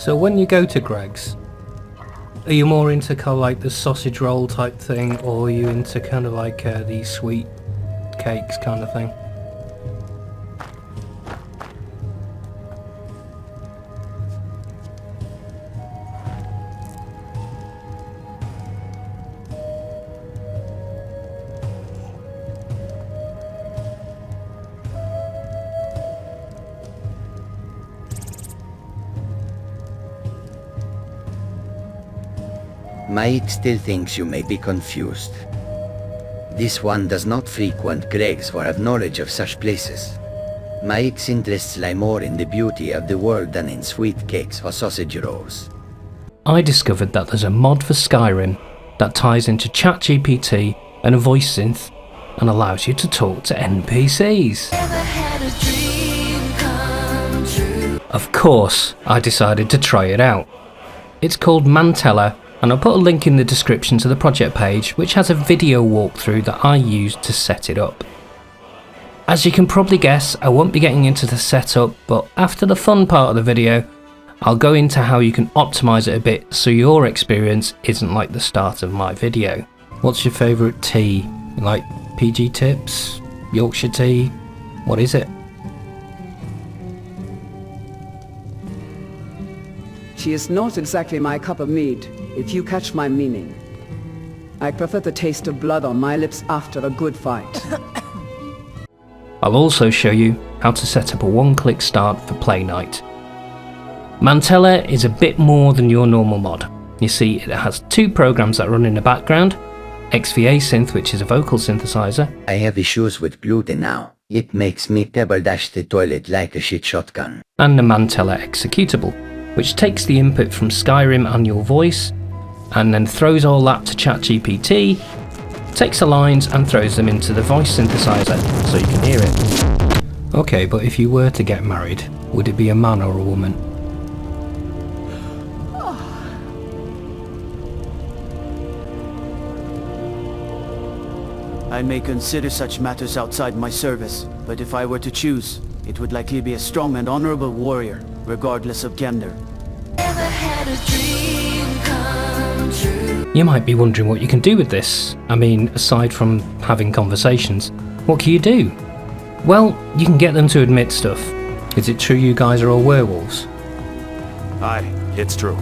So when you go to Greg's, are you more into kind of like the sausage roll type thing, or are you into kind of like the sweet cakes kind of thing? Mike still thinks you may be confused. This one does not frequent Greg's or have knowledge of such places. Mike's interests lie more in the beauty of the world than in sweet cakes or sausage rolls. I discovered that there's a mod for Skyrim that ties into Chat-GPT and a voice synth and allows you to talk to NPCs. Of course, I decided to try it out. It's called Mantella, and I'll put a link in the description to the project page, which has a video walkthrough that I used to set it up. As you can probably guess, I won't be getting into the setup, but after the fun part of the video, I'll go into how you can optimise it a bit so your experience isn't like the start of my video. What's your favourite tea? You like PG Tips? Yorkshire tea? What is it? She is not exactly my cup of meat, if you catch my meaning. I prefer the taste of blood on my lips after a good fight. I'll also show you how to set up a one-click start for play night. Mantella is a bit more than your normal mod. You see, it has two programs that run in the background, XVA Synth, which is a vocal synthesizer. I have issues with gluten now. It makes me table dash the toilet like a shit shotgun. And the Mantella executable, which takes the input from Skyrim and your voice, and then throws all that to Chat-GPT, takes the lines and throws them into the voice synthesizer so you can hear it. Okay, but if you were to get married, would it be a man or a woman? I may consider such matters outside my service, but if I were to choose, it would likely be a strong and honorable warrior, regardless of gender. You might be wondering what you can do with this. I mean, aside from having conversations, what can you do? Well, you can get them to admit stuff. Is it true you guys are all werewolves? Aye, it's true.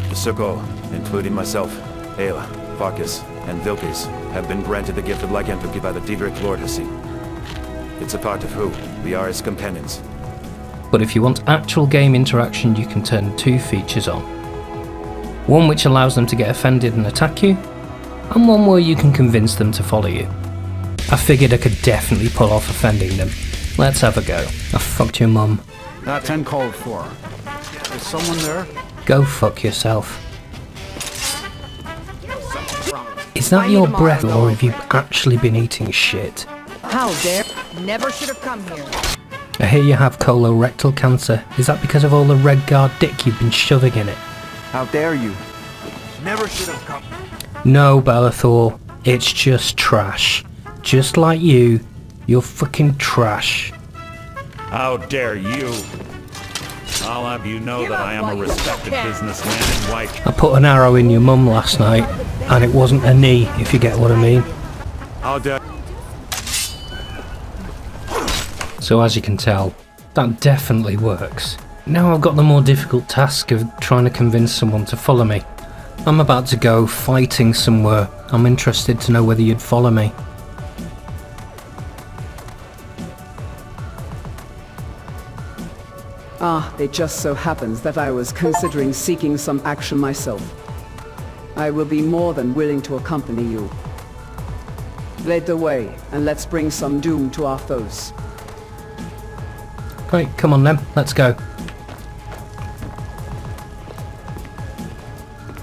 The Circle, including myself, Ayla, Farkas, and Vilkes, have been granted the gift of lycanthropy by the Daedric Lord Hassi. It's a part of who we are as companions. But if you want actual game interaction, you can turn two features on. One which allows them to get offended and attack you, and one where you can convince them to follow you. I figured I could definitely pull off offending them. Let's have a go. I fucked your mum. That's uncalled for. Is someone there? Go fuck yourself. Is that your breath, or have you actually been eating shit? How dare? Never should have come here. I hear you have colorectal cancer. Is that because of all the red guard dick you've been shoving in it? How dare you? Never should have come. No, Bellathor. It's just trash. Just like you. You're fucking trash. How dare you? I'll have you know that I am a respected businessman and wife. I put an arrow in your mum last night, and it wasn't a knee, if you get what I mean. How dare... So as you can tell, that definitely works. Now I've got the more difficult task of trying to convince someone to follow me. I'm about to go fighting somewhere. I'm interested to know whether you'd follow me. Ah, it just so happens that I was considering seeking some action myself. I will be more than willing to accompany you. Lead the way, and let's bring some doom to our foes. Great, come on then, let's go.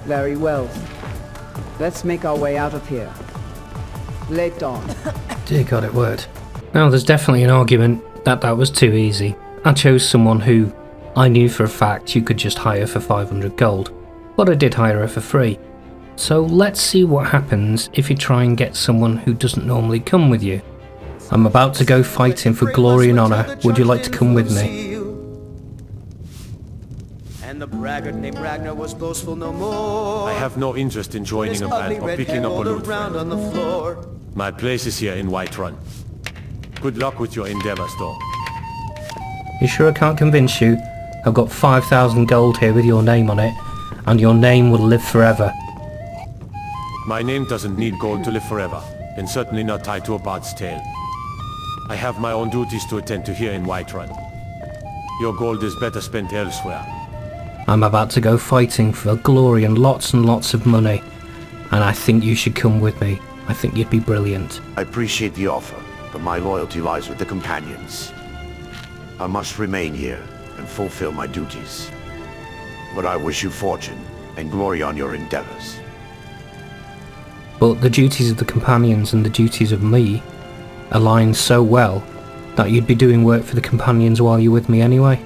Very well. Let's make our way out of here. Late dawn. Dear God, it worked. Now there's definitely an argument that that was too easy. I chose someone who I knew for a fact you could just hire for 500 gold, but I did hire her for free. So let's see what happens if you try and get someone who doesn't normally come with you. I'm about to go fighting for glory and honour. Would you like to come with me? And the braggart named Ragnar was boastful no more. I have no interest in joining a band or picking up a loot around on friend. the floor. My place is here in Whiterun. Good luck with your endeavors, though. You sure I can't convince you? I've got 5,000 gold here with your name on it, and your name will live forever. My name doesn't need gold to live forever, and certainly not tied to a bard's tale. I have my own duties to attend to here in Whiterun. Your gold is better spent elsewhere. I'm about to go fighting for glory and lots of money, and I think you should come with me. I think you'd be brilliant. I appreciate the offer, but my loyalty lies with the companions. I must remain here and fulfill my duties. But I wish you fortune and glory on your endeavors. But the duties of the companions and the duties of me align so well that you'd be doing work for the companions while you're with me anyway.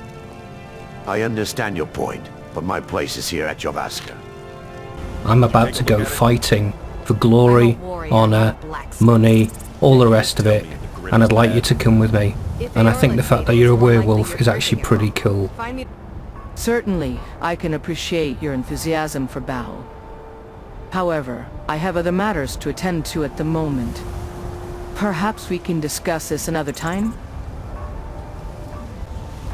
I understand your point, but my place is here at Javaska. I'm about to go fighting for glory, honour, money, all the rest of it, and I'd like you to come with me. And I think the fact that you're a werewolf is actually pretty cool. Certainly, I can appreciate your enthusiasm for battle. However, I have other matters to attend to at the moment. Perhaps we can discuss this another time?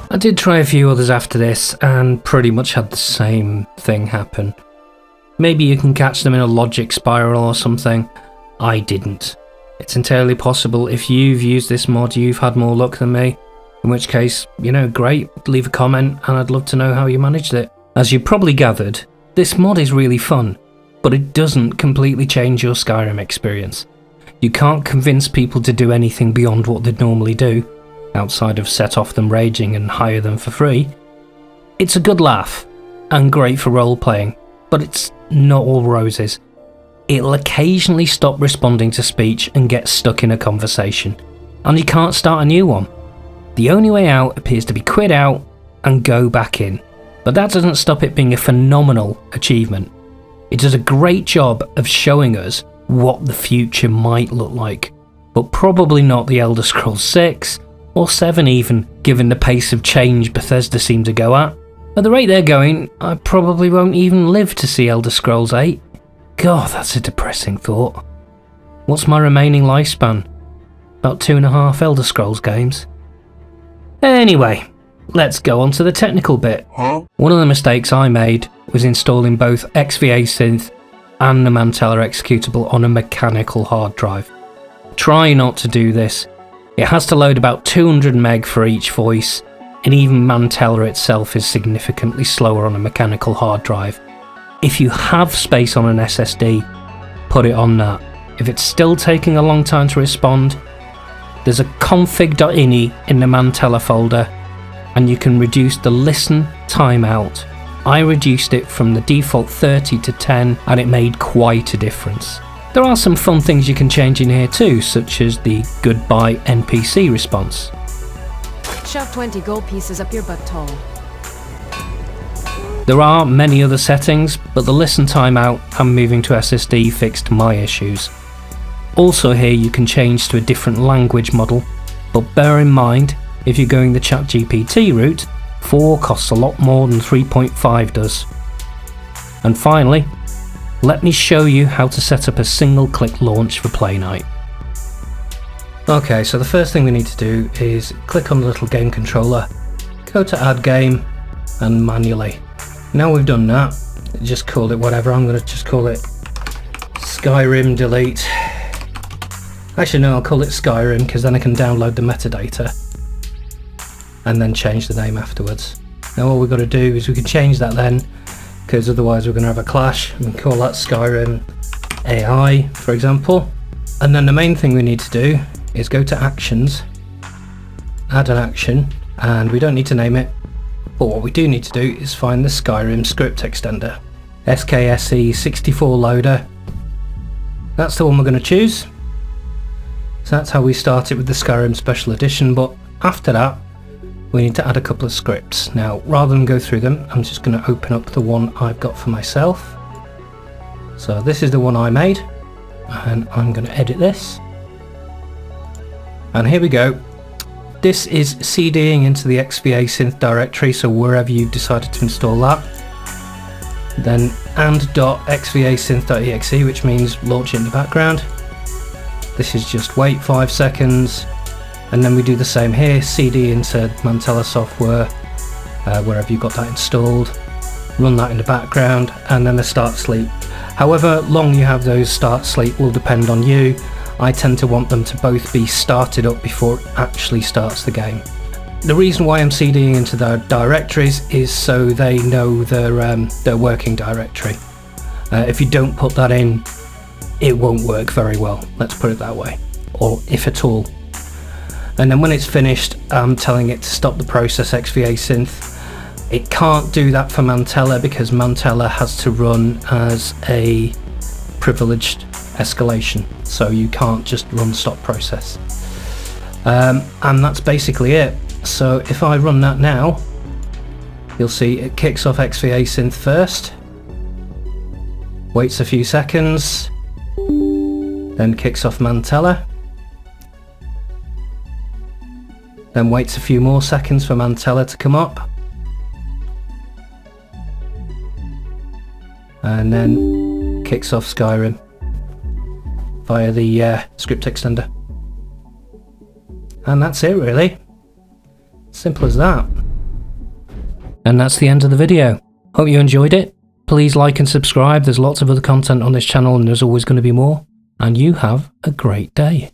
I did try a few others after this, and pretty much had the same thing happen. Maybe you can catch them in a logic spiral or something. I didn't. It's entirely possible if you've used this mod you've had more luck than me, in which case, you know, great, leave a comment and I'd love to know how you managed it. As you probably gathered, this mod is really fun, but it doesn't completely change your Skyrim experience. You can't convince people to do anything beyond what they'd normally do, outside of set off them raging and hire them for free. It's a good laugh, and great for role-playing, but it's not all roses. It'll occasionally stop responding to speech and get stuck in a conversation, and you can't start a new one. The only way out appears to be quit out and go back in, but that doesn't stop it being a phenomenal achievement. It does a great job of showing us what the future might look like, but probably not the Elder Scrolls 6, or 7 even, given the pace of change Bethesda seem to go at. At the rate they're going, I probably won't even live to see Elder Scrolls 8. God, that's a depressing thought. What's my remaining lifespan? About 2.5 Elder Scrolls games. Anyway, let's go on to the technical bit. One of the mistakes I made was installing both XVA Synth and the Mantella executable on a mechanical hard drive. Try not to do this. It has to load about 200 meg for each voice, and even Mantella itself is significantly slower on a mechanical hard drive. If you have space on an SSD, put it on that. If it's still taking a long time to respond, there's a config.ini in the Mantella folder, and you can reduce the listen timeout. I reduced it from the default 30 to 10, and it made quite a difference. There are some fun things you can change in here too, such as the goodbye NPC response. Shove 20 gold pieces up your butthole. There are many other settings, but the listen timeout and moving to SSD fixed my issues. Also here you can change to a different language model, but bear in mind, if you're going the Chat-GPT route, 4 costs a lot more than 3.5 does. And finally, let me show you how to set up a single-click launch for Play Night. Okay, so the first thing we need to do is click on the little game controller, go to Add Game, and manually. Now we've done that, just call it whatever. I'm going to just call it Skyrim Delete. Actually no, I'll call it Skyrim because then I can download the metadata and then change the name afterwards. Now all we've got to do is we can change that then, because otherwise we're going to have a clash. We can call that Skyrim AI, for example. And then the main thing we need to do is go to Actions, add an action, and we don't need to name it, but what we do need to do is find the Skyrim script extender. SKSE64 loader. That's the one we're going to choose. So that's how we start it with the Skyrim Special Edition, but after that we need to add a couple of scripts. Now rather than go through them, I'm just going to open up the one I've got for myself. So this is the one I made, and I'm going to edit this. And here we go. this is CDing into the XVA synth directory, so wherever you've decided to install that. Then and.xvasynth.exe, which means launch it in the background. This is just wait 5 seconds, and then we do the same here, CD into Mantella software, wherever you've got that installed, run that in the background, and then the start sleep. However long you have those start sleep will depend on you. I tend to want them to both be started up before it actually starts the game. The reason why I'm CDing into their directories is so they know their working directory. If you don't put that in, it won't work very well, let's put it that way, or if at all. And then when it's finished, I'm telling it to stop the process XVA synth. It can't do that for Mantella because Mantella has to run as a privileged escalation, so you can't just run stop process. And that's basically it. So if I run that now, you'll see it kicks off XVA synth first, waits a few seconds, then kicks off Mantella, then waits a few more seconds for Mantella to come up, and then kicks off Skyrim via the script extender. And that's it really. Simple as that. And that's the end of the video. Hope you enjoyed it. Please like and subscribe. There's lots of other content on this channel and there's always going to be more. And you have a great day.